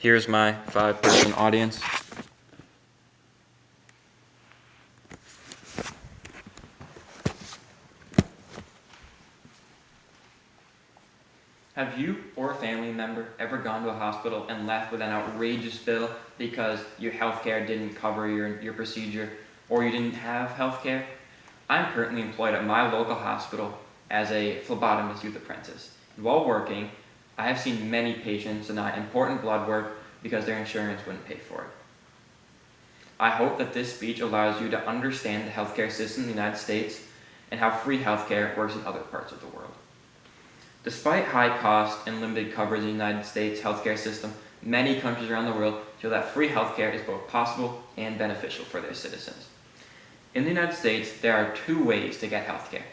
Here's my 5-person audience. Have you or a family member ever gone to a hospital and left with an outrageous bill because your healthcare didn't cover your procedure or you didn't have healthcare? I'm currently employed at my local hospital as a phlebotomist youth apprentice. And while working, I have seen many patients deny important blood work because their insurance wouldn't pay for it. I hope that this speech allows you to understand the healthcare system in the United States and how free healthcare works in other parts of the world. Despite high cost and limited coverage in the United States healthcare system, many countries around the world feel that free healthcare is both possible and beneficial for their citizens. In the United States, there are 2 ways to get healthcare.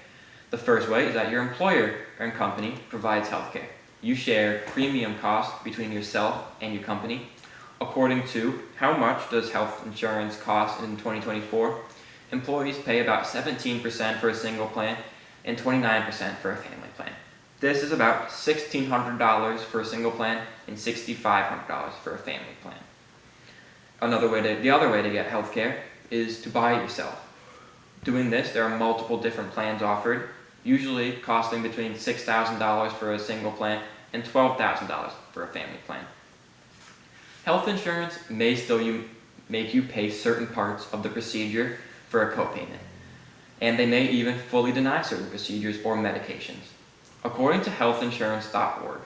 The first way is that your employer or company provides healthcare. You share premium costs between yourself and your company. According to how much does health insurance cost in 2024, employees pay about 17% for a single plan and 29% for a family plan. This is about $1,600 for a single plan and $6,500 for a family plan. The other way to get healthcare is to buy it yourself. Doing this, there are multiple different plans offered, usually costing between $6,000 for a single plan and $12,000 for a family plan. Health insurance may still make you pay certain parts of the procedure for a copayment, and they may even fully deny certain procedures or medications. According to healthinsurance.org,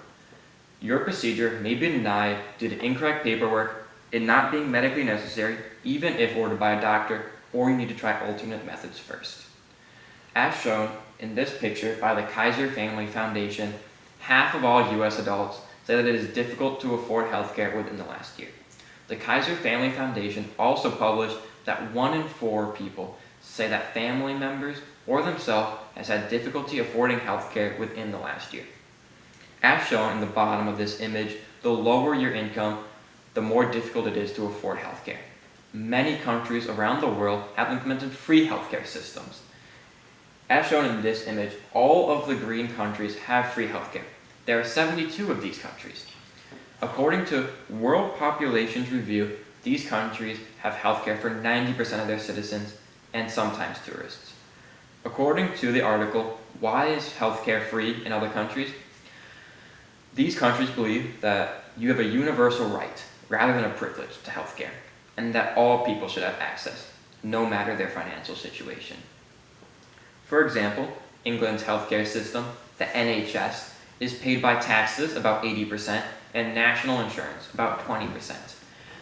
your procedure may be denied due to incorrect paperwork, it not being medically necessary, even if ordered by a doctor, or you need to try alternate methods first. As shown in this picture by the Kaiser Family Foundation, half of all U.S. adults say that it is difficult to afford healthcare within the last year. The Kaiser Family Foundation also published that 1 in 4 people say that family members or themselves has had difficulty affording healthcare within the last year. As shown in the bottom of this image, the lower your income, the more difficult it is to afford healthcare. Many countries around the world have implemented free healthcare systems. As shown in this image, all of the green countries have free healthcare. There are 72 of these countries. According to World Population Review, these countries have healthcare for 90% of their citizens and sometimes tourists. According to the article, Why is Healthcare Free in Other Countries? These countries believe that you have a universal right, rather than a privilege, to healthcare, and that all people should have access, no matter their financial situation. For example, England's healthcare system, the NHS, is paid by taxes about 80% and national insurance about 20%.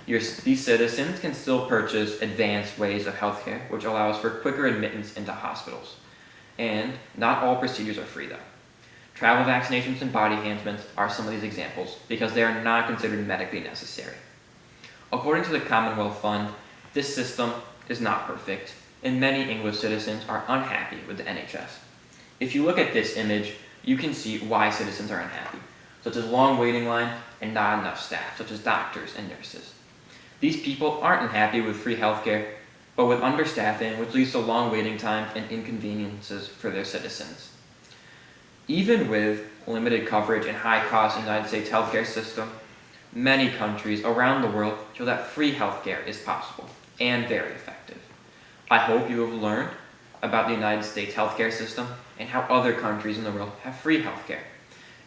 These citizens can still purchase advanced ways of healthcare, which allows for quicker admittance into hospitals. And not all procedures are free though. Travel vaccinations and body enhancements are some of these examples because they are not considered medically necessary. According to the Commonwealth Fund, this system is not perfect, and many English citizens are unhappy with the NHS. If you look at this image, you can see why citizens are unhappy, such as long waiting lines and not enough staff, such as doctors and nurses. These people aren't unhappy with free healthcare, but with understaffing, which leads to long waiting times and inconveniences for their citizens. Even with limited coverage and high costs in the United States healthcare system, many countries around the world show that free healthcare is possible and very effective. I hope you have learned about the United States healthcare system and how other countries in the world have free healthcare.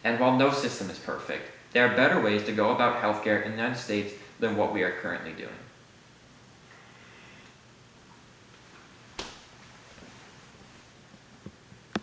And while no system is perfect, there are better ways to go about healthcare in the United States than what we are currently doing.